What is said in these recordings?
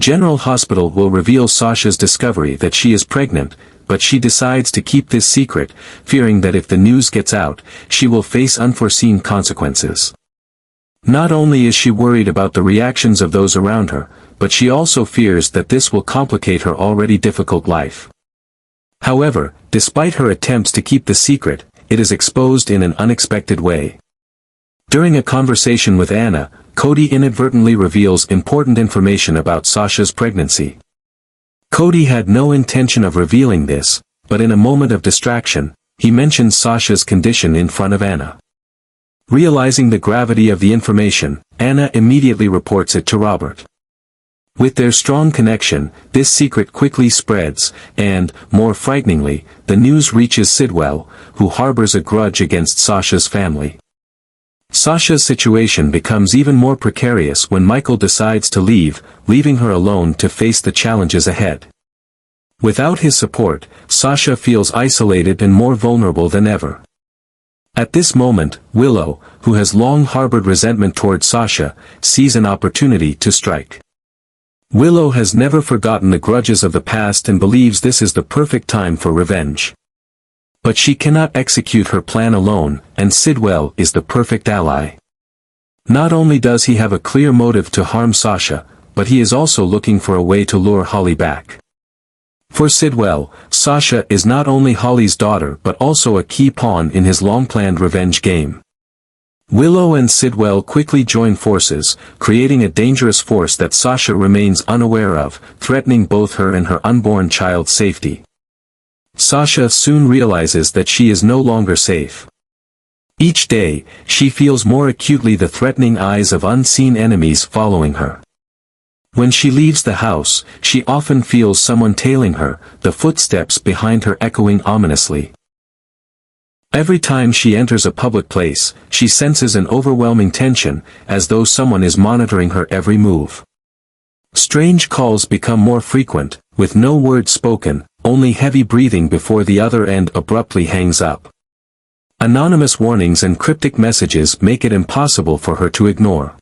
General Hospital will reveal Sasha's discovery that she is pregnant, but she decides to keep this secret, fearing that if the news gets out, she will face unforeseen consequences. Not only is she worried about the reactions of those around her, but she also fears that this will complicate her already difficult life. However, despite her attempts to keep the secret, it is exposed in an unexpected way. During a conversation with Anna, Cody inadvertently reveals important information about Sasha's pregnancy. Cody had no intention of revealing this, but in a moment of distraction, he mentions Sasha's condition in front of Anna. Realizing the gravity of the information, Anna immediately reports it to Robert. With their strong connection, this secret quickly spreads, and, more frighteningly, the news reaches Sidwell, who harbors a grudge against Sasha's family. Sasha's situation becomes even more precarious when Michael decides to leave, leaving her alone to face the challenges ahead. Without his support, Sasha feels isolated and more vulnerable than ever. At this moment, Willow, who has long harbored resentment toward Sasha, sees an opportunity to strike. Willow has never forgotten the grudges of the past and believes this is the perfect time for revenge. But she cannot execute her plan alone, and Sidwell is the perfect ally. Not only does he have a clear motive to harm Sasha, but he is also looking for a way to lure Holly back. For Sidwell, Sasha is not only Holly's daughter but also a key pawn in his long-planned revenge game. Willow and Sidwell quickly join forces, creating a dangerous force that Sasha remains unaware of, threatening both her and her unborn child's safety. Sasha soon realizes that she is no longer safe. Each day, she feels more acutely the threatening eyes of unseen enemies following her. When she leaves the house, she often feels someone tailing her, the footsteps behind her echoing ominously. Every time she enters a public place, she senses an overwhelming tension, as though someone is monitoring her every move. Strange calls become more frequent, with no words spoken, only heavy breathing before the other end abruptly hangs up. Anonymous warnings and cryptic messages make it impossible for her to ignore.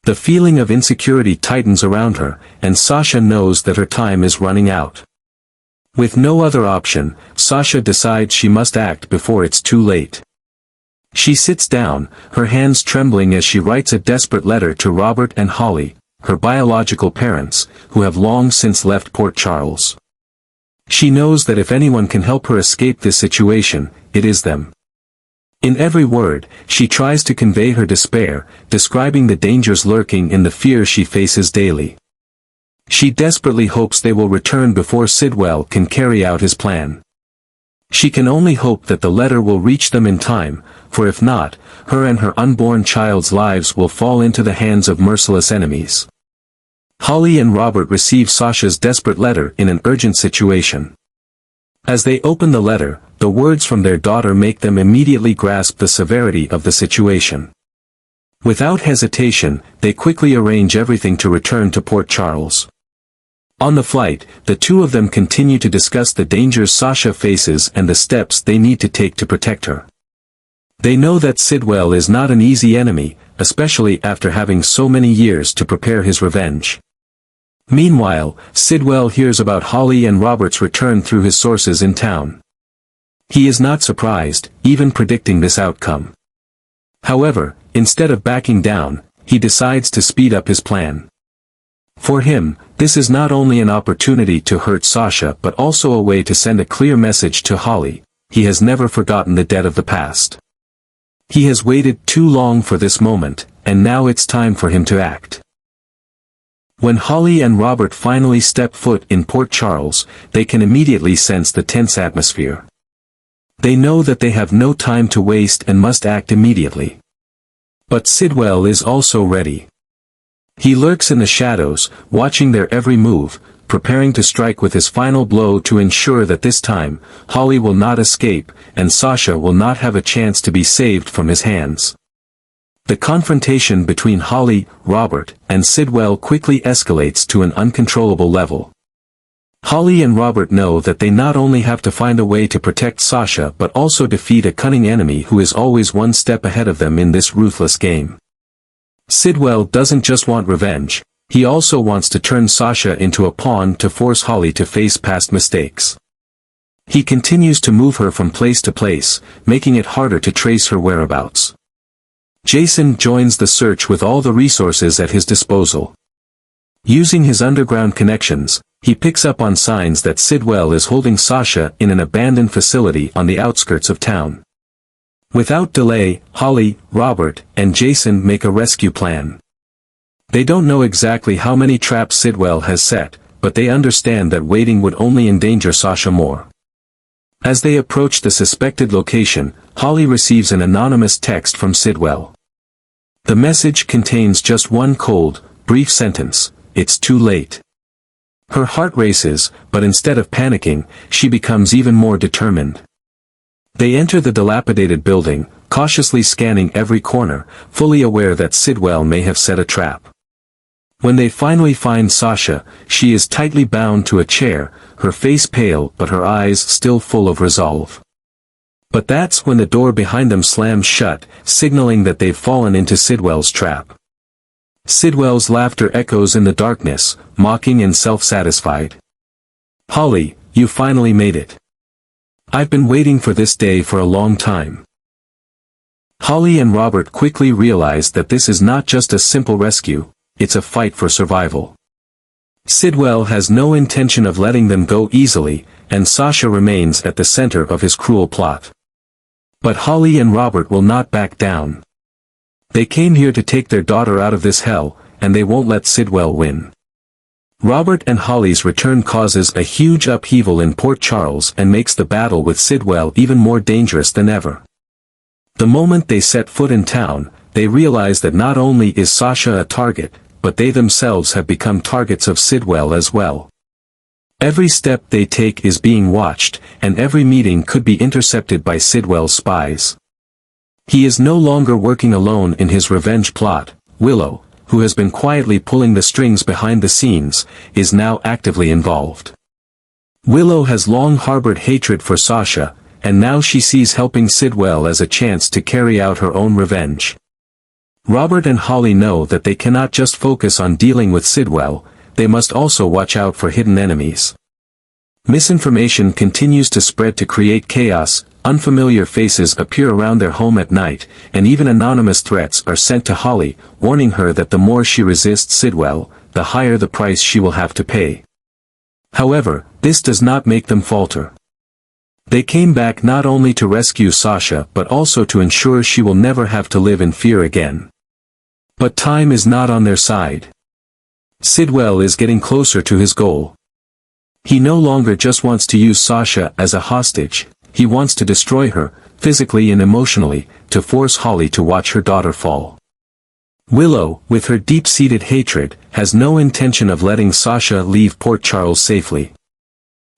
The feeling of insecurity tightens around her, and Sasha knows that her time is running out. With no other option, Sasha decides she must act before it's too late. She sits down, her hands trembling as she writes a desperate letter to Robert and Holly, her biological parents, who have long since left Port Charles. She knows that if anyone can help her escape this situation, it is them. In every word, she tries to convey her despair, describing the dangers lurking in the fear she faces daily. She desperately hopes they will return before Sidwell can carry out his plan. She can only hope that the letter will reach them in time, for if not, her and her unborn child's lives will fall into the hands of merciless enemies. Holly and Robert receive Sasha's desperate letter in an urgent situation. As they open the letter, the words from their daughter make them immediately grasp the severity of the situation. Without hesitation, they quickly arrange everything to return to Port Charles. On the flight, the two of them continue to discuss the dangers Sasha faces and the steps they need to take to protect her. They know that Sidwell is not an easy enemy, especially after having so many years to prepare his revenge. Meanwhile, Sidwell hears about Holly and Robert's return through his sources in town. He is not surprised, even predicting this outcome. However, instead of backing down, he decides to speed up his plan. For him, this is not only an opportunity to hurt Sasha but also a way to send a clear message to Holly: he has never forgotten the debt of the past. He has waited too long for this moment, and now it's time for him to act. When Holly and Robert finally step foot in Port Charles, they can immediately sense the tense atmosphere. They know that they have no time to waste and must act immediately. But Sidwell is also ready. He lurks in the shadows, watching their every move, preparing to strike with his final blow to ensure that this time, Holly will not escape, and Sasha will not have a chance to be saved from his hands. The confrontation between Holly, Robert, and Sidwell quickly escalates to an uncontrollable level. Holly and Robert know that they not only have to find a way to protect Sasha but also defeat a cunning enemy who is always one step ahead of them in this ruthless game. Sidwell doesn't just want revenge, He also wants to turn Sasha into a pawn to force Holly to face past mistakes. He continues to move her from place to place, making it harder to trace her whereabouts. Jason joins the search with all the resources at his disposal. Using his underground connections, he picks up on signs that Sidwell is holding Sasha in an abandoned facility on the outskirts of town. Without delay, Holly, Robert, and Jason make a rescue plan. They don't know exactly how many traps Sidwell has set, but they understand that waiting would only endanger Sasha more. As they approach the suspected location, Holly receives an anonymous text from Sidwell. The message contains just one cold, brief sentence: "It's too late." Her heart races, but instead of panicking, she becomes even more determined. They enter the dilapidated building, cautiously scanning every corner, fully aware that Sidwell may have set a trap. When they finally find Sasha, she is tightly bound to a chair, her face pale but her eyes still full of resolve. But that's when the door behind them slams shut, signaling that they've fallen into Sidwell's trap. Sidwell's laughter echoes in the darkness, mocking and self-satisfied. "Holly, you finally made it. I've been waiting for this day for a long time." Holly and Robert quickly realize that this is not just a simple rescue, it's a fight for survival. Sidwell has no intention of letting them go easily, and Sasha remains at the center of his cruel plot. But Holly and Robert will not back down. They came here to take their daughter out of this hell, and they won't let Sidwell win. Robert and Holly's return causes a huge upheaval in Port Charles and makes the battle with Sidwell even more dangerous than ever. The moment they set foot in town, they realize that not only is Sasha a target, but they themselves have become targets of Sidwell as well. Every step they take is being watched, and every meeting could be intercepted by Sidwell's spies. He is no longer working alone in his revenge plot. Willow, who has been quietly pulling the strings behind the scenes, is now actively involved. Willow has long harbored hatred for Sasha, and now she sees helping Sidwell as a chance to carry out her own revenge. Robert and Holly know that they cannot just focus on dealing with Sidwell, they must also watch out for hidden enemies. Misinformation continues to spread to create chaos, unfamiliar faces appear around their home at night, and even anonymous threats are sent to Holly, warning her that the more she resists Sidwell, the higher the price she will have to pay. However, this does not make them falter. They came back not only to rescue Sasha but also to ensure she will never have to live in fear again. But time is not on their side. Sidwell is getting closer to his goal. He no longer just wants to use Sasha as a hostage, he wants to destroy her, physically and emotionally, to force Holly to watch her daughter fall. Willow, with her deep-seated hatred, has no intention of letting Sasha leave Port Charles safely.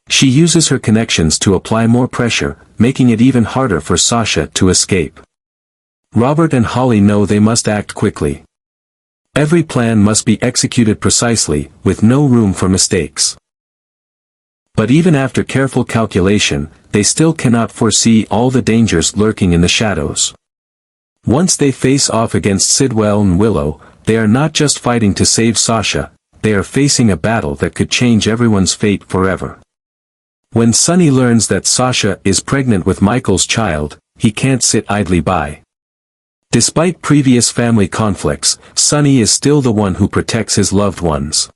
She uses her connections to apply more pressure, making it even harder for Sasha to escape. Robert and Holly know they must act quickly. Every plan must be executed precisely, with no room for mistakes. But even after careful calculation, they still cannot foresee all the dangers lurking in the shadows. Once they face off against Sidwell and Willow, they are not just fighting to save Sasha, they are facing a battle that could change everyone's fate forever. When Sonny learns that Sasha is pregnant with Michael's child, he can't sit idly by. Despite previous family conflicts, Sonny is still the one who protects his loved ones.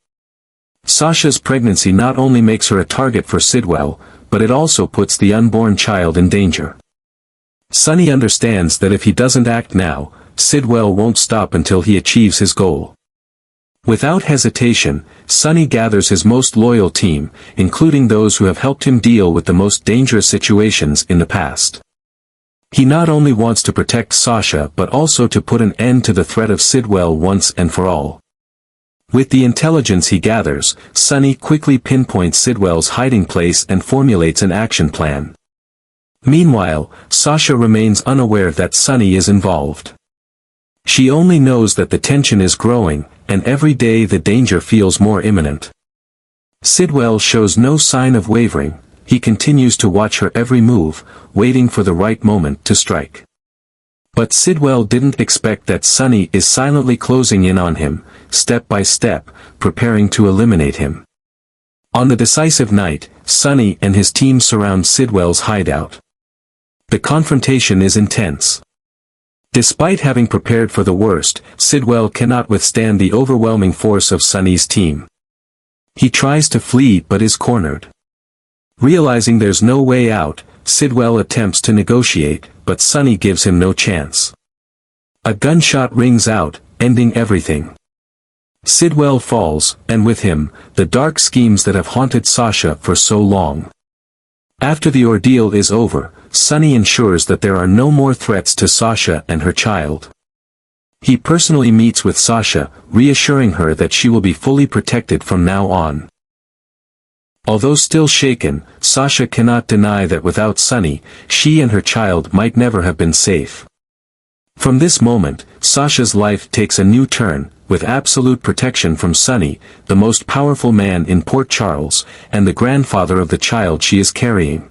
Sasha's pregnancy not only makes her a target for Sidwell, but it also puts the unborn child in danger. Sonny understands that if he doesn't act now, Sidwell won't stop until he achieves his goal. Without hesitation, Sonny gathers his most loyal team, including those who have helped him deal with the most dangerous situations in the past. He not only wants to protect Sasha but also to put an end to the threat of Sidwell once and for all. With the intelligence he gathers, Sonny quickly pinpoints Sidwell's hiding place and formulates an action plan. Meanwhile, Sasha remains unaware that Sonny is involved. She only knows that the tension is growing, and every day the danger feels more imminent. Sidwell shows no sign of wavering, he continues to watch her every move, waiting for the right moment to strike. But Sidwell didn't expect that Sonny is silently closing in on him, step by step, preparing to eliminate him. On the decisive night, Sonny and his team surround Sidwell's hideout. The confrontation is intense. Despite having prepared for the worst, Sidwell cannot withstand the overwhelming force of Sonny's team. He tries to flee but is cornered. Realizing there's no way out, Sidwell attempts to negotiate, but Sonny gives him no chance. A gunshot rings out, ending everything. Sidwell falls, and with him, the dark schemes that have haunted Sasha for so long. After the ordeal is over, Sonny ensures that there are no more threats to Sasha and her child. He personally meets with Sasha, reassuring her that she will be fully protected from now on. Although still shaken, Sasha cannot deny that without Sonny, she and her child might never have been safe. From this moment, Sasha's life takes a new turn, with absolute protection from Sonny, the most powerful man in Port Charles, and the grandfather of the child she is carrying.